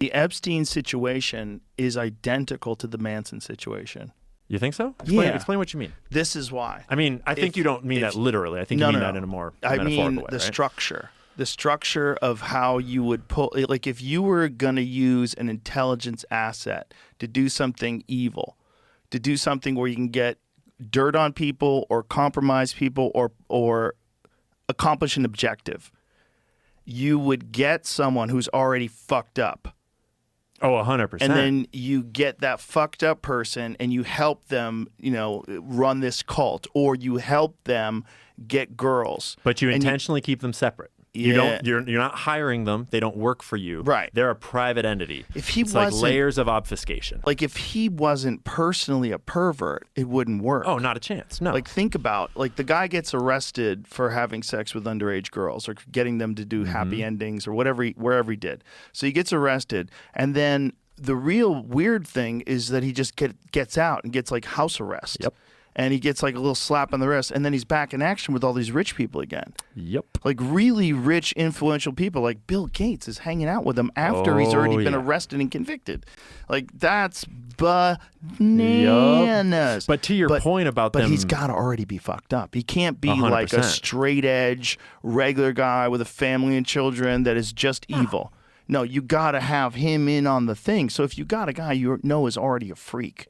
The Epstein situation is identical to the Manson situation. You think so? Yeah. Explain what you mean. This is why. I mean, I think you don't mean that literally. I think you mean that in a more metaphorical way, the right? structure. The structure of how you would pull, like if you were going to use an intelligence asset to do something evil, to do something where you can get dirt on people or compromise people or accomplish an objective, you would get someone who's already fucked up. Oh, 100%. And then you get that fucked up person and you help them, run this cult, or you help them get girls. But you intentionally keep them separate. You're not hiring them. They don't work for you. Right. They're a private entity. It's like layers of obfuscation. Like if he wasn't personally a pervert, it wouldn't work. Oh, not a chance. No. Like think about, like the guy gets arrested for having sex with underage girls or getting them to do happy endings or wherever he did. So he gets arrested, and then the real weird thing is that he just gets out and gets like house arrest. Yep. And he gets like a little slap on the wrist, and then he's back in action with all these rich people again. Yep. Like really rich, influential people. Like Bill Gates is hanging out with him after he's already been arrested and convicted. Like that's bananas. Yep. But to your point about them, but he's got to already be fucked up. He can't be 100%. like a straight edge, regular guy with a family and children that is just evil. No, you got to have him in on the thing. So if you got a guy you know is already a freak,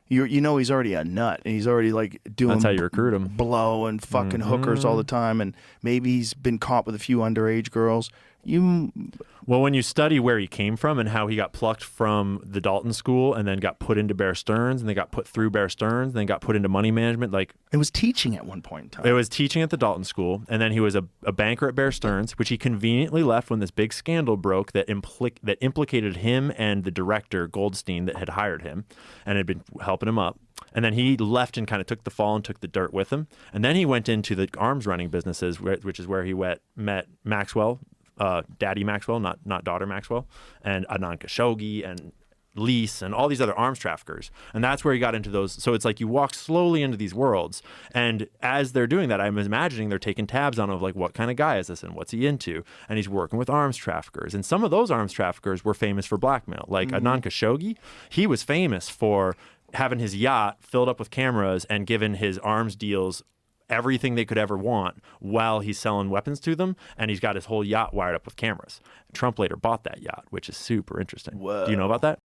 you know he's already a nut, and he's already like doing that's how you recruit him. Blow and fucking hookers all the time, and maybe he's been caught with a few underage girls. Well, when you study where he came from and how he got plucked from the Dalton School and then got put into Bear Stearns and they got put through Bear Stearns and then got put into money management, like it was teaching at one point in time. It was teaching at the Dalton School, and then he was a banker at Bear Stearns, which he conveniently left when this big scandal broke that implicated him and the director Goldstein that had hired him and had been helping him up. And then he left and kind of took the fall and took the dirt with him. And then he went into the arms running businesses, which is where he met Maxwell. Daddy Maxwell, not daughter Maxwell, and Anand Khashoggi and Lease and all these other arms traffickers. And that's where he got into those. So it's like you walk slowly into these worlds. And as they're doing that, I'm imagining they're taking tabs on of like, what kind of guy is this and what's he into? And he's working with arms traffickers. And some of those arms traffickers were famous for blackmail. Like Anand Khashoggi, he was famous for having his yacht filled up with cameras and given his arms deals everything they could ever want while he's selling weapons to them, and he's got his whole yacht wired up with cameras. Trump later bought that yacht, which is super interesting. Whoa. Do you know about that?